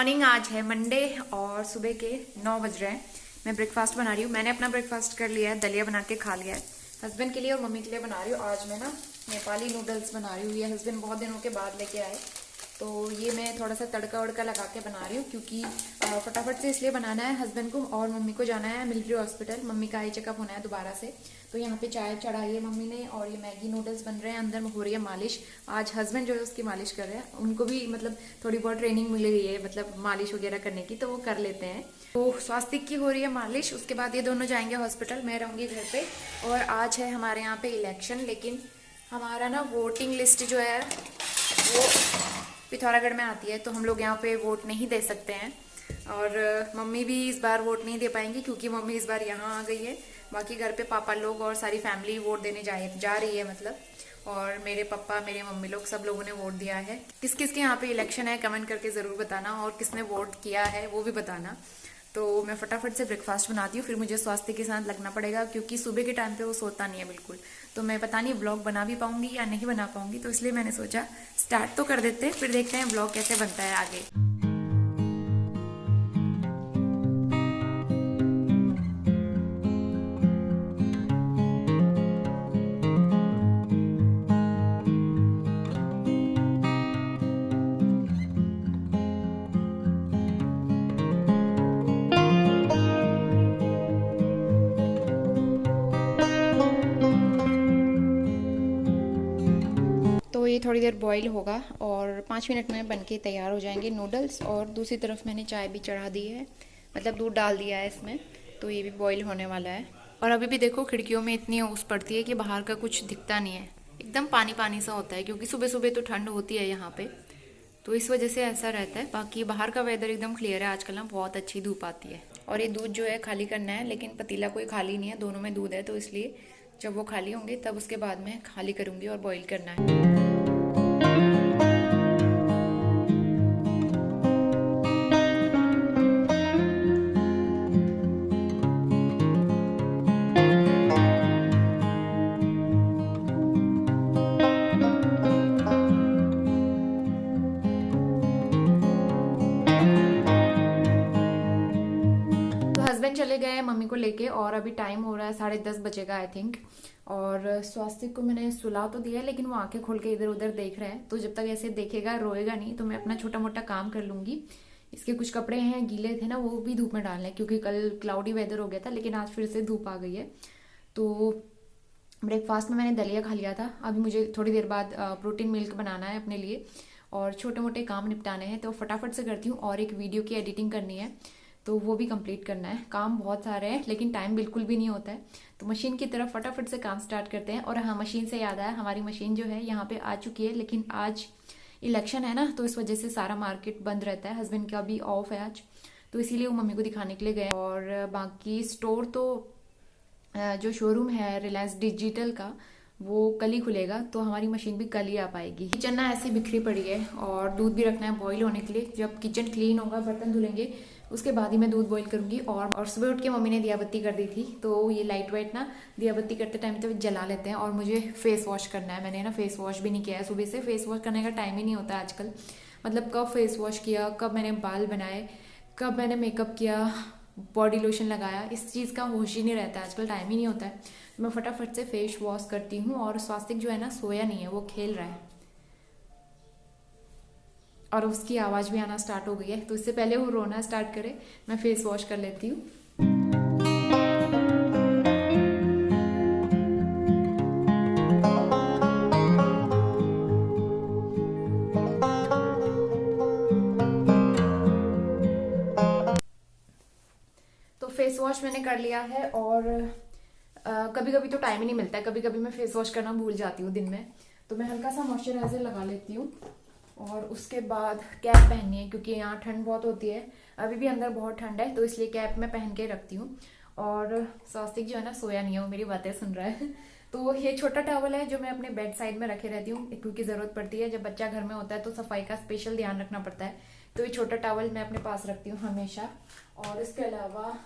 Morning. आज है Monday और सुबह के 9 बज रहे हैं। मैं ब्रेकफास्ट बना रही हूँ। मैंने अपना ब्रेकफास्ट कर लिया है, दलिया बना के खा लिया है। हस्बैंड के लिए और मम्मी के लिए बना रही हूँ। आज मैं ना नेपाली नूडल्स बना रही हूँ। ये हस्बैंड बहुत दिनों के बाद लेके आए, तो ये मैं थोड़ा सा तड़का वड़का लगा के बना रही हूँ क्योंकि फटाफट से इसलिए बनाना है। हस्बैंड को और मम्मी को जाना है मिलिट्री हॉस्पिटल। मम्मी का आई चेकअप होना है दोबारा से, तो यहाँ पे चाय चढ़ाई है मम्मी ने और ये मैगी नूडल्स बन रहे हैं। अंदर में हो रही है मालिश। आज हस्बैंड जो है उसकी मालिश कर रहे हैं। उनको भी मतलब थोड़ी बहुत ट्रेनिंग मिल गई है, मतलब मालिश वगैरह करने की, तो वो कर लेते हैं। तो स्वास्तिक की हो रही है मालिश। उसके बाद ये दोनों जाएंगे हॉस्पिटल, मैं रहूँगी घर पे। और आज है हमारे यहाँ पे इलेक्शन, लेकिन हमारा ना वोटिंग लिस्ट जो है वो पिथौरागढ़ में आती है, तो हम लोग यहाँ पे वोट नहीं दे सकते हैं। और मम्मी भी इस बार वोट नहीं दे पाएंगी क्योंकि मम्मी इस बार यहाँ आ गई है। बाकी घर पे पापा लोग और सारी फैमिली वोट देने जा रही है मतलब। और मेरे पापा मेरे मम्मी लोग सब लोगों ने वोट दिया है। किस किस के यहाँ पे इलेक्शन है कमेंट करके ज़रूर बताना, और किसने वोट किया है वो भी बताना। तो मैं फटाफट से ब्रेकफास्ट बनाती हूँ, फिर मुझे स्वास्थ्य के साथ लगना पड़ेगा क्योंकि सुबह के टाइम पे वो सोता नहीं है बिल्कुल। तो मैं पता नहीं ब्लॉग बना भी पाऊंगी या नहीं बना पाऊंगी, तो इसलिए मैंने सोचा स्टार्ट तो कर देते हैं, फिर देखते हैं ब्लॉग कैसे बनता है आगे। तो ये थोड़ी देर बॉईल होगा और 5 मिनट में बनके तैयार हो जाएंगे नूडल्स। और दूसरी तरफ मैंने चाय भी चढ़ा दी है, मतलब दूध डाल दिया है इसमें, तो ये भी बॉईल होने वाला है। और अभी भी देखो खिड़कियों में इतनी ओस पड़ती है कि बाहर का कुछ दिखता नहीं है, एकदम पानी पानी सा होता है क्योंकि सुबह सुबह तो ठंड होती है यहाँ पे, तो इस वजह से ऐसा रहता है। बाकी बाहर का वेदर एकदम क्लियर है आजकल ना, बहुत अच्छी धूप आती है। और ये दूध जो है खाली करना है, लेकिन पतीला कोई खाली नहीं है, दोनों में दूध है, तो इसलिए जब वो खाली होंगे तब उसके बाद में खाली करूँगी और बॉईल करना है। हस्बैंड चले गए हैं मम्मी को लेके और अभी टाइम हो रहा है 10:30 बजेगा आई थिंक। और स्वास्थ्य को मैंने सुला तो दिया है, लेकिन वो आंखें खोल के इधर उधर देख रहे हैं, तो जब तक ऐसे देखेगा रोएगा नहीं तो मैं अपना छोटा मोटा काम कर लूंगी। इसके कुछ कपड़े हैं गीले थे ना, वो भी धूप में डालने हैं क्योंकि कल क्लाउडी वेदर हो गया था, लेकिन आज फिर से धूप आ गई है। तो ब्रेकफास्ट में मैंने दलिया खा लिया था। अभी मुझे थोड़ी देर बाद प्रोटीन मिल्क बनाना है अपने लिए और छोटे मोटे काम निपटाने हैं, तो फटाफट से करती हूँ। और एक वीडियो की एडिटिंग करनी है, तो वो भी कंप्लीट करना है। काम बहुत सारे हैं लेकिन टाइम बिल्कुल भी नहीं होता है, तो मशीन की तरफ फटाफट से काम स्टार्ट करते हैं। और हाँ, मशीन से याद आया, हमारी मशीन जो है यहाँ पे आ चुकी है, लेकिन आज इलेक्शन है ना, तो इस वजह से सारा मार्केट बंद रहता है। हस्बैंड का भी ऑफ है आज, तो इसीलिए वो मम्मी को दिखाने के लिए गए। और बाकी स्टोर तो जो शोरूम है रिलायंस डिजिटल का, वो कल ही खुलेगा, तो हमारी मशीन भी कल ही आ पाएगी। किचन ना ऐसी बिखरी पड़ी है और दूध भी रखना है बॉईल होने के लिए। जब किचन क्लीन होगा, बर्तन धुलेंगे, उसके बाद ही मैं दूध बॉईल करूंगी। और सुबह उठ के मम्मी ने दिया बत्ती कर दी थी, तो ये लाइट वाइट ना दिया बत्ती करते टाइम तो जला लेते हैं। और मुझे फेस वॉश करना है, मैंने ना फेस वॉश भी नहीं किया है सुबह से। फेस वॉश करने का टाइम ही नहीं होता आजकल, मतलब कब फेस वॉश किया, कब मैंने बाल बनाए, कब मैंने मेकअप किया, बॉडी लोशन लगाया, इस चीज़ का होश ही नहीं रहता है आजकल, टाइम ही नहीं होता है। तो मैं फटाफट से फेस वॉश करती हूँ। और स्वास्तिक जो है ना सोया नहीं है, वो खेल रहा है और उसकी आवाज़ भी आना स्टार्ट हो गई है, तो इससे पहले वो रोना स्टार्ट करे मैं फेस वॉश कर लेती हूँ। तो फेस वॉश मैंने कर लिया है। और कभी कभी तो टाइम ही नहीं मिलता है, कभी कभी मैं फेस वॉश करना भूल जाती हूँ दिन में, तो मैं हल्का सा मॉइस्चराइजर लगा लेती हूँ। और उसके बाद कैप पहननी है क्योंकि यहाँ ठंड बहुत होती है, अभी भी अंदर बहुत ठंड है, तो इसलिए कैप मैं पहन के रखती हूँ। और स्वास्तिक जो है ना सोया नहीं है, वो मेरी बातें सुन रहा है। तो ये छोटा टॉवल है जो मैं अपने बेड साइड में रखे रहती हूँ क्योंकि ज़रूरत पड़ती है, जब बच्चा घर में होता है तो सफाई का स्पेशल ध्यान रखना पड़ता है, तो ये छोटा टॉवल मैं अपने पास रखती हूँ हमेशा। और इसके अलावा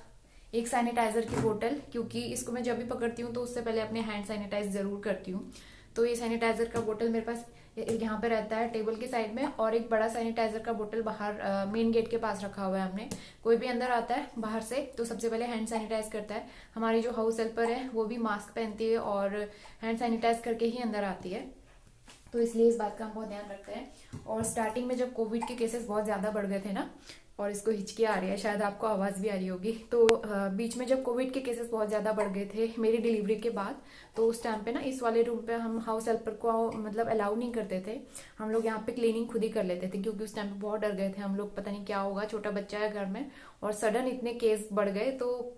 एक सैनिटाइजर की बोतल, क्योंकि इसको मैं जब भी पकड़ती हूँ तो उससे पहले अपने हैंड सैनिटाइज जरूर करती हूँ। तो ये सैनिटाइजर का बोतल मेरे पास यहाँ पे रहता है टेबल के साइड में, और एक बड़ा सैनिटाइजर का बोतल बाहर मेन गेट के पास रखा हुआ है हमने। कोई भी अंदर आता है बाहर से तो सबसे पहले हैंड सैनिटाइज करता है। हमारी जो हाउस हेल्पर है वो भी मास्क पहनती है और हैंड सैनिटाइज करके ही अंदर आती है, तो इसलिए इस बात का हम बहुत ध्यान रखते हैं। और स्टार्टिंग में जब कोविड के केसेस बहुत ज़्यादा बढ़ गए थे ना, और इसको हिचकी आ रही है, शायद आपको आवाज़ भी आ रही होगी, तो बीच में जब कोविड के केसेस बहुत ज़्यादा बढ़ गए थे मेरी डिलीवरी के बाद, तो उस टाइम पे ना इस वाले रूम पे हम हाउस हेल्पर को मतलब अलाउ नहीं करते थे। हम लोग यहाँ पे क्लीनिंग खुद ही कर लेते थे, क्योंकि उस टाइम पे बहुत डर गए थे हम लोग, पता नहीं क्या होगा, छोटा बच्चा है घर में और सडन इतने केस बढ़ गए। तो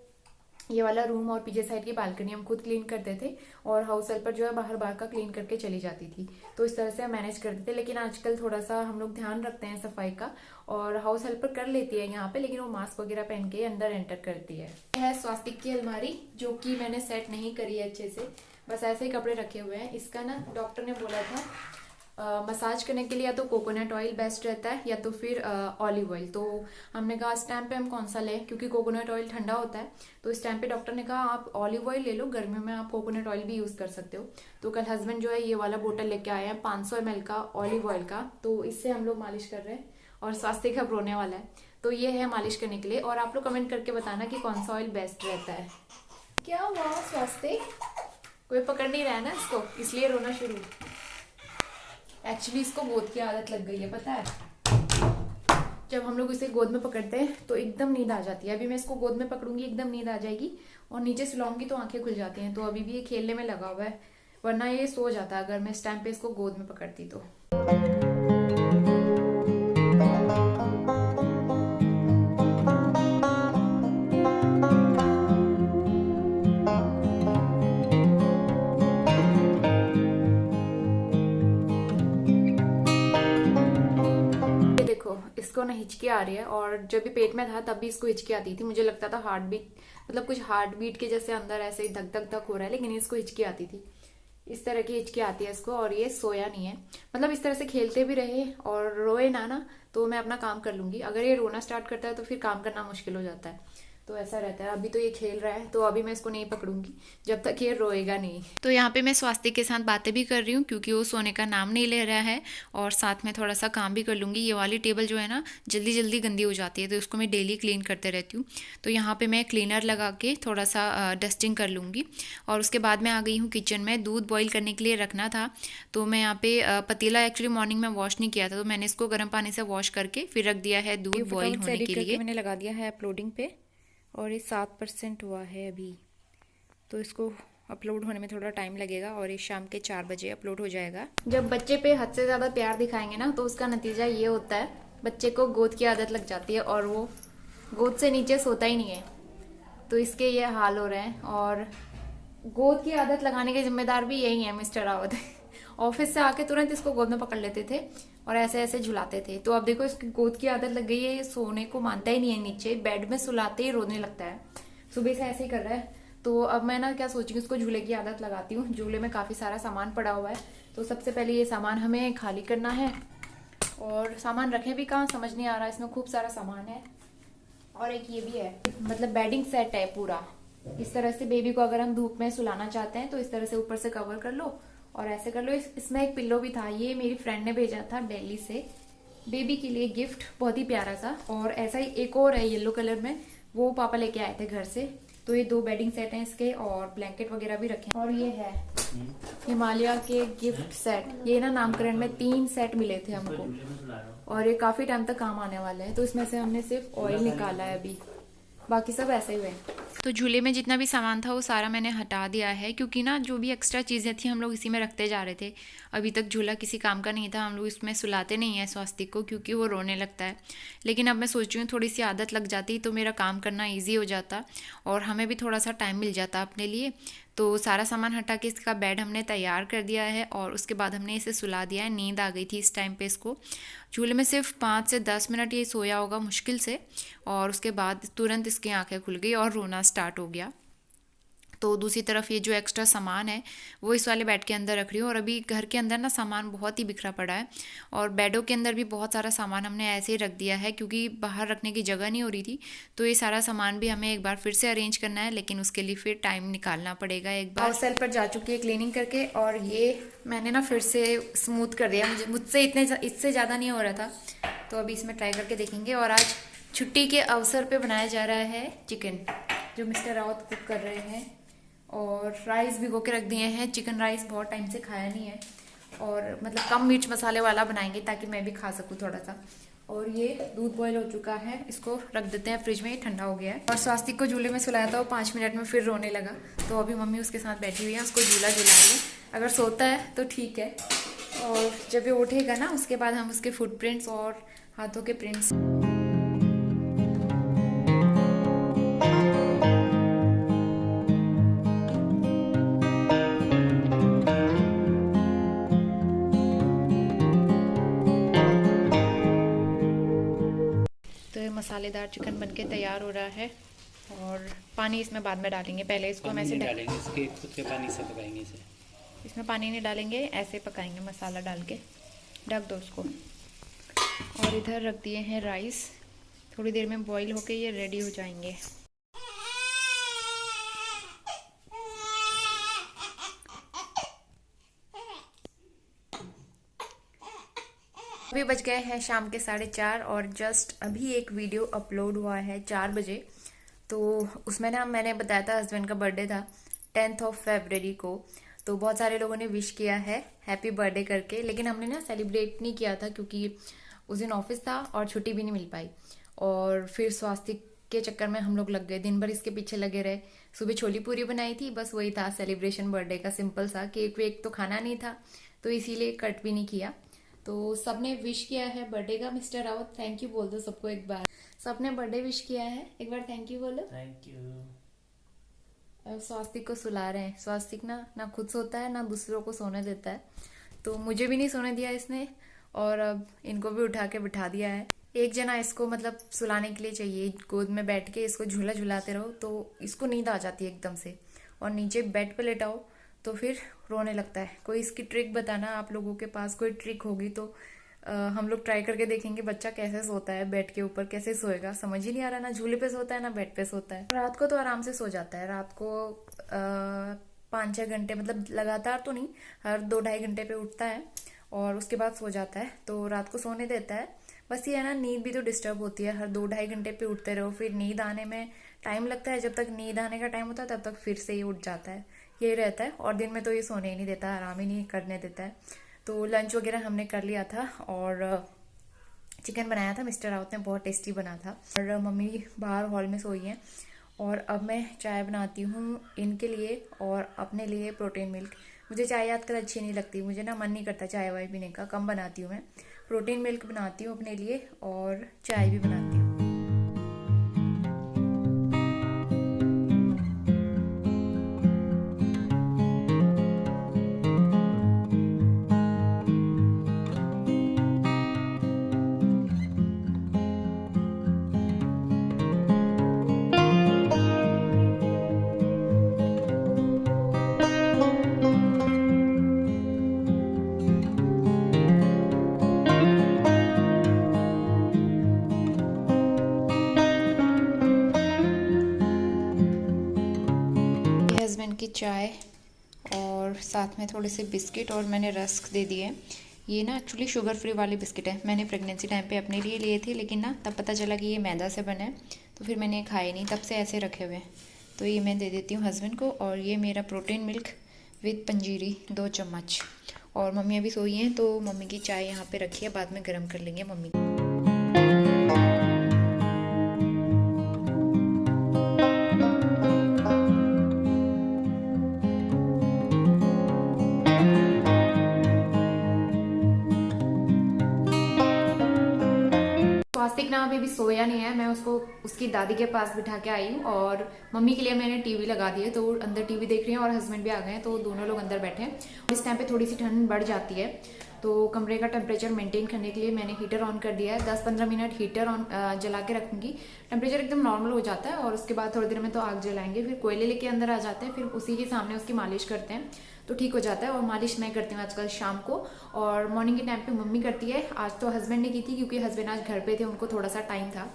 ये वाला रूम और पीछे साइड की बालकनी हम खुद क्लीन करते थे, और हाउस हेल्पर जो है बाहर बाहर का क्लीन करके चली जाती थी। तो इस तरह से हम मैनेज करते थे। लेकिन आजकल थोड़ा सा हम लोग ध्यान रखते हैं सफाई का, और हाउस हेल्पर कर लेती है यहाँ पे, लेकिन वो मास्क वगैरह पहन के अंदर एंटर करती है। यह स्वास्तिक की अलमारी जो कि मैंने सेट नहीं करी है अच्छे से, बस ऐसे ही कपड़े रखे हुए हैं। इसका ना डॉक्टर ने बोला था मसाज करने के लिए या तो कोकोनट ऑयल बेस्ट रहता है या तो फिर ऑलिव ऑयल। तो हमने कहा इस टाइम पे हम कौन सा लें, क्योंकि कोकोनट ऑयल ठंडा होता है। तो इस टाइम पे डॉक्टर ने कहा आप ऑलिव ऑयल ले लो, गर्मियों में आप कोकोनट ऑयल भी यूज कर सकते हो। तो कल हस्बैंड जो है ये वाला बोतल लेके आए हैं 500 ml का ऑलिव ऑयल का, तो इससे हम लोग मालिश कर रहे हैं। और स्वास्थ्य का रोने वाला है, तो ये है मालिश करने के लिए। और आप लोग कमेंट करके बताना कि कौन सा ऑयल बेस्ट रहता है। क्या हुआ स्वास्थ्य, कोई पकड़ नहीं रहा है ना इसको, इसलिए रोना शुरू। एक्चुअली इसको गोद की आदत लग गई है, पता है। जब हम लोग इसे गोद में पकड़ते हैं तो एकदम नींद आ जाती है। अभी मैं इसको गोद में पकड़ूंगी एकदम नींद आ जाएगी, और नीचे सुलाऊंगी तो आंखें खुल जाती हैं। तो अभी भी ये खेलने में लगा हुआ है, वरना ये सो जाता अगर मैं इस टाइम पे इसको गोद में पकड़ती तो। इसको ना हिचकी आ रही है, और जब भी पेट में था तब भी इसको हिचकी आती थी। मुझे लगता था हार्ट बीट, मतलब कुछ हार्ट बीट के जैसे अंदर ऐसे ही धक धक धक हो रहा है, लेकिन इसको हिचकी आती थी। इस तरह की हिचकी आती है इसको, और ये सोया नहीं है। मतलब इस तरह से खेलते भी रहे और रोए ना तो मैं अपना काम कर लूंगी। अगर ये रोना स्टार्ट करता है तो फिर काम करना मुश्किल हो जाता है, तो ऐसा रहता है। अभी तो ये खेल रहा है, तो अभी मैं इसको नहीं पकड़ूंगी जब तक ये रोएगा नहीं। तो यहाँ पे मैं स्वास्थ्य के साथ बातें भी कर रही हूँ, क्योंकि वो सोने का नाम नहीं ले रहा है, और साथ में थोड़ा सा काम भी कर लूँगी। ये वाली टेबल जो है ना जल्दी जल्दी गंदी हो जाती है, तो इसको मैं डेली क्लीन करते रहती हूँ। तो यहाँ पर मैं क्लीनर लगा के थोड़ा सा डस्टिंग कर लूँगी। और उसके बाद मैं आ गई हूँ किचन में। दूध बॉईल करने के लिए रखना था, तो मैं यहाँ पे पतीला एक्चुअली मॉर्निंग में वॉश नहीं किया था, तो मैंने इसको गर्म पानी से वॉश करके फिर रख दिया है दूध बॉईल होने के लिए। मैंने लगा दिया है अपलोडिंग पे, और ये 7% हुआ है अभी, तो इसको अपलोड होने में थोड़ा टाइम लगेगा, और ये शाम के 4 बजे अपलोड हो जाएगा। जब बच्चे पे हद से ज़्यादा प्यार दिखाएंगे ना, तो उसका नतीजा ये होता है बच्चे को गोद की आदत लग जाती है, और वो गोद से नीचे सोता ही नहीं है। तो इसके ये हाल हो रहे हैं, और गोद की आदत लगाने के जिम्मेदार भी यही है मिस्टर रावत। ऑफिस से आके तुरंत इसको गोद में पकड़ लेते थे और ऐसे ऐसे झुलाते थे। तो अब देखो इसकी गोद की आदत लग गई है, ये सोने को मानता ही नहीं है नीचे, बेड में सुलाते ही रोने लगता है। सुबह से ऐसे ही कर रहा है। तो अब मैं ना क्या सोची उसको झूले की आदत लगाती हूँ। झूले में काफी सारा सामान पड़ा हुआ है, तो सबसे पहले ये सामान हमें खाली करना है। और सामान रखे भी कहाँ समझ नहीं आ रहा, इसमें खूब सारा सामान है। और एक ये भी है, मतलब बेडिंग सेट है पूरा। इस तरह से बेबी को अगर हम धूप में सुलाना चाहते हैं तो इस तरह से ऊपर से कवर कर लो और ऐसे कर लो। इसमें एक पिल्लो भी था, ये मेरी फ्रेंड ने भेजा था दिल्ली से बेबी के लिए गिफ्ट, बहुत ही प्यारा सा। और ऐसा ही एक और है येलो कलर में, वो पापा लेके आए थे घर से। तो ये 2 बेडिंग सेट हैं इसके, और ब्लैंकेट वगैरह भी रखे हैं। और ये है हिमालय के गिफ्ट सेट, ये ना नामकरण में 3 सेट मिले थे हमको, और ये काफी टाइम तक काम आने वाले हैं। तो इसमें से हमने सिर्फ ऑयल निकाला है अभी, बाकी सब ऐसे ही हुए। तो झूले में जितना भी सामान था वो सारा मैंने हटा दिया है, क्योंकि ना जो भी एक्स्ट्रा चीज़ें थी हम लोग इसी में रखते जा रहे थे। अभी तक झूला किसी काम का नहीं था, हम लोग इसमें सुलाते नहीं हैं स्वास्तिक को, क्योंकि वो रोने लगता है। लेकिन अब मैं सोच रही हूँ थोड़ी सी आदत लग जाती तो मेरा काम करना ईजी हो जाता, और हमें भी थोड़ा सा टाइम मिल जाता अपने लिए। तो सारा सामान हटा के इसका बेड हमने तैयार कर दिया है, और उसके बाद हमने इसे सुला दिया है। नींद आ गई थी इस टाइम पे इसको। झूले में सिर्फ 5 से 10 मिनट ये सोया होगा मुश्किल से, और उसके बाद तुरंत इसकी आंखें खुल गई और रोना स्टार्ट हो गया। तो दूसरी तरफ ये जो एक्स्ट्रा सामान है वो इस वाले बेड के अंदर रख रही हूँ। और अभी घर के अंदर ना सामान बहुत ही बिखरा पड़ा है, और बेडों के अंदर भी बहुत सारा सामान हमने ऐसे ही रख दिया है क्योंकि बाहर रखने की जगह नहीं हो रही थी। तो ये सारा सामान भी हमें एक बार फिर से अरेंज करना है, लेकिन उसके लिए फिर टाइम निकालना पड़ेगा। एक बार हाउस सेल पर जा चुकी है क्लीनिंग करके, और ये मैंने ना फिर से स्मूथ कर दिया। मुझसे इससे ज़्यादा नहीं हो रहा था, तो अभी इसमें ट्राई करके देखेंगे। और आज छुट्टी के अवसर पर बनाया जा रहा है चिकन, जो मिस्टर रावत कुक कर रहे हैं। और राइस भिगो के रख दिए हैं, चिकन राइस बहुत टाइम से खाया नहीं है, और मतलब कम मिर्च मसाले वाला बनाएंगे ताकि मैं भी खा सकूँ थोड़ा सा। और ये दूध बॉयल हो चुका है, इसको रख देते हैं फ्रिज में, ये ठंडा हो गया है। और स्वास्तिक को झूले में सुलाया था, वो 5 मिनट में फिर रोने लगा, तो अभी मम्मी उसके साथ बैठी हुई है, उसको झूला झुला लें। अगर सोता है तो ठीक है, और जब ये उठेगा ना उसके बाद हम उसके फुटप्रिंट्स और हाथों के प्रिंट्स मसालेदार चिकन बनके तैयार हो रहा है। और पानी इसमें बाद में डालेंगे, पहले इसको हम ऐसे डालेंगे, इसके खुद के पानी से पकाएंगे इसे। इसमें पानी नहीं डालेंगे, ऐसे पकाएंगे मसाला डाल के। ढक दो उसको। और इधर रख दिए हैं राइस, थोड़ी देर में बॉईल होके ये रेडी हो जाएंगे। अभी बज गए हैं शाम के 4:30, और जस्ट अभी एक वीडियो अपलोड हुआ है 4 बजे। तो उसमें ना मैंने बताया था हस्बैंड का बर्थडे था 10 फरवरी को, तो बहुत सारे लोगों ने विश किया है हैप्पी बर्थडे करके, लेकिन हमने ना सेलिब्रेट नहीं किया था क्योंकि उस दिन ऑफिस था और छुट्टी भी नहीं मिल पाई। और फिर स्वास्तिक के चक्कर में हम लोग लग गए, दिन भर इसके पीछे लगे रहे। सुबह छोली पूरी बनाई थी, बस वही था सेलिब्रेशन बर्थडे का, सिंपल सा। केक वेक तो खाना नहीं था, तो इसीलिए कट भी नहीं किया। तो सबने विश किया है बर्थडे का। मिस्टर रावत थैंक यू बोल दो सबको एक बार। सबने बर्थडे विश किया है, एक बार थैंक यू बोलो। Thank you. अब स्वास्तिक को सुला रहे हैं। स्वास्तिक ना खुद सोता है ना दूसरों को सोने देता है, तो मुझे भी नहीं सोने दिया इसने, और अब इनको भी उठा के बिठा दिया है। एक जना इसको मतलब सुलाने के लिए चाहिए, गोद में बैठ के इसको झूला झुलाते रहो तो इसको नींद आ जाती है एकदम से, और नीचे बेड पे लेटाओ तो फिर रोने लगता है। कोई इसकी ट्रिक बताना, आप लोगों के पास कोई ट्रिक होगी तो हम लोग ट्राई करके देखेंगे बच्चा कैसे सोता है, बेड के ऊपर कैसे सोएगा। समझ ही नहीं आ रहा, ना झूले पे सोता है ना बेड पे सोता है। रात को तो आराम से सो जाता है, रात को 5-6 घंटे, मतलब लगातार तो नहीं, हर 2-2.5 घंटे पे उठता है और उसके बाद सो जाता है, तो रात को सोने देता है। बस ये है ना, नींद भी तो डिस्टर्ब होती है, हर 2-2.5 घंटे पे उठते रहो, फिर नींद आने में टाइम लगता है। जब तक नींद आने का टाइम होता है तब तक फिर से ही उठ जाता है, यही रहता है। और दिन में तो ये सोने ही नहीं देता, आराम ही नहीं करने देता है। तो लंच वगैरह हमने कर लिया था, और चिकन बनाया था मिस्टर रावत ने, बहुत टेस्टी बना था। और मम्मी बाहर हॉल में सोई हैं, और अब मैं चाय बनाती हूँ इनके लिए और अपने लिए प्रोटीन मिल्क। मुझे चाय आजकल अच्छी नहीं लगती, मुझे ना मन नहीं करता चाय वाय पीने का, कम बनाती हूँ मैं। प्रोटीन मिल्क बनाती हूँ अपने लिए और चाय भी बनाती हूँ। हस्बैंड की चाय और साथ में थोड़े से बिस्किट, और मैंने रस्क दे दिए। ये ना एक्चुअली शुगर फ्री वाले बिस्किट है, मैंने प्रेगनेंसी टाइम पे अपने लिए लिए थे, लेकिन ना तब पता चला कि ये मैदा से बने, तो फिर मैंने खाए नहीं, तब से ऐसे रखे हुए हैं। तो ये मैं दे देती हूँ हस्बैंड को। और ये मेरा प्रोटीन मिल्क विद पंजीरी 2 चम्मच। और मम्मी अभी सोई हैं, तो मम्मी की चाय यहाँ पे रखी है, बाद में गर्म कर लेंगे मम्मी। स्वास्तिक सात्विक ना अभी भी सोया नहीं है, मैं उसको उसकी दादी के पास बिठा के आई हूँ और मम्मी के लिए मैंने टीवी लगा दी है, तो वो अंदर टीवी देख रही हैं और हस्बैंड भी आ गए हैं, तो दोनों लोग अंदर बैठे हैं। इस टाइम पे थोड़ी सी ठंड बढ़ जाती है, तो कमरे का टेम्परेचर मेंटेन करने के लिए मैंने हीटर ऑन कर दिया है। 10-15 मिनट हीटर ऑन जला के रखूंगी, टेम्परेचर एकदम नॉर्मल हो जाता है और उसके बाद थोड़ी देर में तो आग जलाएंगे, फिर कोयले लेके अंदर आ जाते हैं, फिर उसी के सामने उसकी मालिश करते हैं तो ठीक हो जाता है। और मालिश मैं करती हूँ आजकल शाम को, और मॉर्निंग के टाइम पे मम्मी करती है। आज तो हस्बैंड ने की थी क्योंकि हस्बैंड आज घर पे थे, उनको थोड़ा सा टाइम था,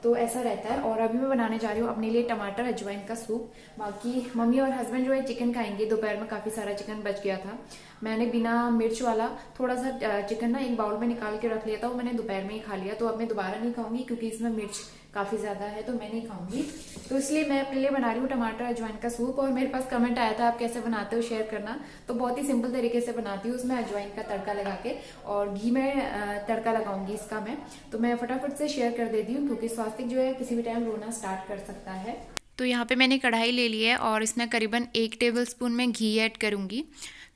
तो ऐसा रहता है। और अभी मैं बनाने जा रही हूँ अपने लिए टमाटर अजवाइन का सूप। बाकी मम्मी और हस्बैंड जो है चिकन खाएंगे, दोपहर में काफी सारा चिकन बच गया था, मैंने बिना मिर्च वाला थोड़ा सा चिकन ना एक बाउल में निकाल के रख लिया था, वो मैंने दोपहर में ही खा लिया, तो अब मैं दोबारा नहीं खाऊंगी क्योंकि इसमें मिर्च काफी ज्यादा है, तो मैं नहीं खाऊंगी। तो इसलिए मैं अपने लिए बना रही हूँ टमाटर अजवाइन का सूप। और मेरे पास कमेंट आया था आप कैसे बनाते हो, शेयर करना। तो बहुत ही सिंपल तरीके से बनाती हूँ, उसमें अजवाइन का तड़का लगा के, और घी में तड़का लगाऊंगी इसका मैं। तो मैं फटाफट से शेयर कर देती हूँ क्योंकि स्वास्तिक जो है किसी भी टाइम रोना स्टार्ट कर सकता है। तो यहाँ पे मैंने कढ़ाई ले ली है और इसमें करीबन 1 टेबलस्पून में घी ऐड करूँगी।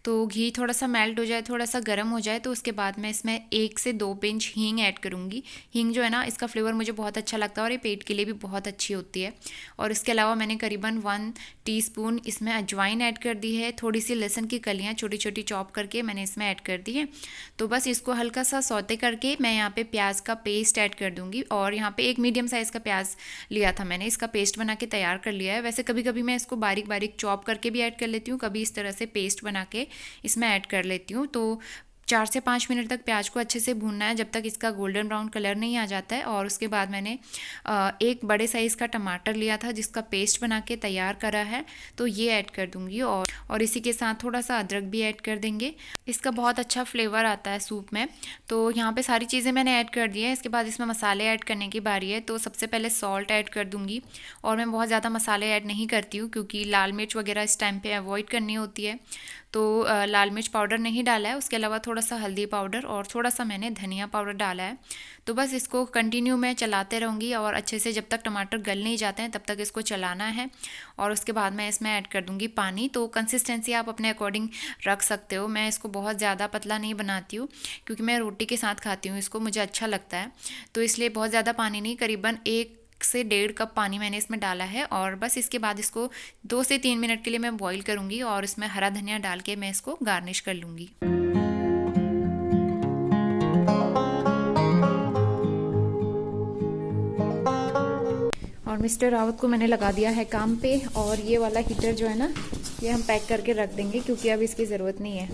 तो घी थोड़ा सा मेल्ट हो जाए, थोड़ा सा गर्म हो जाए, तो उसके बाद मैं इसमें 1 से 2 पिंच हींग ऐड करूँगी। हींग जो है ना, इसका फ्लेवर मुझे बहुत अच्छा लगता है और ये पेट के लिए भी बहुत अच्छी होती है। और इसके अलावा मैंने करीबन 1 टीस्पून इसमें अजवाइन ऐड कर दी है। थोड़ी सी लहसुन की कलियाँ छोटी छोटी चॉप करके मैंने इसमें ऐड कर दी है। तो बस इसको हल्का सा सौते करके मैं यहाँ पे प्याज का पेस्ट ऐड कर दूँगी। और यहाँ पे एक मीडियम साइज़ का प्याज लिया था मैंने, इसका पेस्ट बना के तैयार कर लिया है। वैसे कभी कभी मैं इसको बारीक बारीक चॉप करके भी ऐड कर लेती हूँ, कभी इस तरह से पेस्ट बना के इसमें ऐड कर लेती हूँ। तो 4 से 5 मिनट तक प्याज को अच्छे से भूनना है जब तक इसका गोल्डन ब्राउन कलर नहीं आ जाता है। और उसके बाद मैंने एक बड़े साइज़ का टमाटर लिया था जिसका पेस्ट बना के तैयार करा है, तो ये ऐड कर दूंगी। और इसी के साथ थोड़ा सा अदरक भी ऐड कर देंगे, इसका बहुत अच्छा फ्लेवर आता है सूप में। तो यहाँ पे सारी चीज़ें मैंने ऐड कर दी है। इसके बाद इसमें मसाले ऐड करने की बारी है। तो सबसे पहले सॉल्ट ऐड कर दूंगी, और मैं बहुत ज़्यादा मसाले ऐड नहीं करती हूँ क्योंकि लाल मिर्च वगैरह इस टाइम पे अवॉइड करनी होती है, तो लाल मिर्च पाउडर नहीं डाला है। उसके अलावा थोड़ा सा हल्दी पाउडर और थोड़ा सा मैंने धनिया पाउडर डाला है। तो बस इसको कंटिन्यू मैं चलाते रहूँगी और अच्छे से जब तक टमाटर गल नहीं जाते हैं तब तक इसको चलाना है। और उसके बाद मैं इसमें ऐड कर दूँगी पानी। तो कंसिस्टेंसी आप अपने अकॉर्डिंग रख सकते हो। मैं इसको बहुत ज़्यादा पतला नहीं बनाती हूँ क्योंकि मैं रोटी के साथ खाती हूँ इसको, मुझे अच्छा लगता है, तो इसलिए बहुत ज़्यादा पानी नहीं, करीबन 1 से 1.5 कप पानी मैंने इसमें डाला है। और बस इसके बाद इसको 2 से 3 मिनट के लिए मैं बॉईल करूँगी और इसमें हरा धनिया डाल के मैं इसको गार्निश कर लूँगी। और मिस्टर रावत को मैंने लगा दिया है काम पे, और ये वाला हीटर जो है ना, ये हम पैक करके रख देंगे क्योंकि अब इसकी ज़रूरत नहीं है।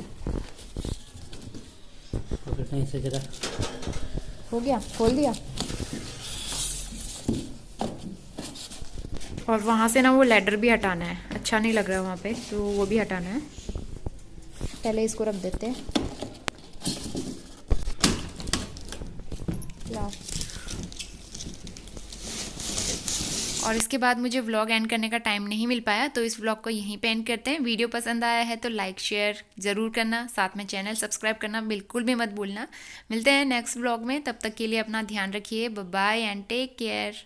हो गया, खोल दिया। और वहाँ से ना वो लैडर भी हटाना है, अच्छा नहीं लग रहा है वहाँ पे, तो वो भी हटाना है। पहले इसको रख देते हैं। लाओ। और इसके बाद मुझे व्लॉग एंड करने का टाइम नहीं मिल पाया, तो इस व्लॉग को यहीं पे एंड करते हैं। वीडियो पसंद आया है तो लाइक शेयर ज़रूर करना, साथ में चैनल सब्सक्राइब करना बिल्कुल भी मत भूलना। मिलते हैं नेक्स्ट व्लॉग में, तब तक के लिए अपना ध्यान रखिए। Bye bye and take care.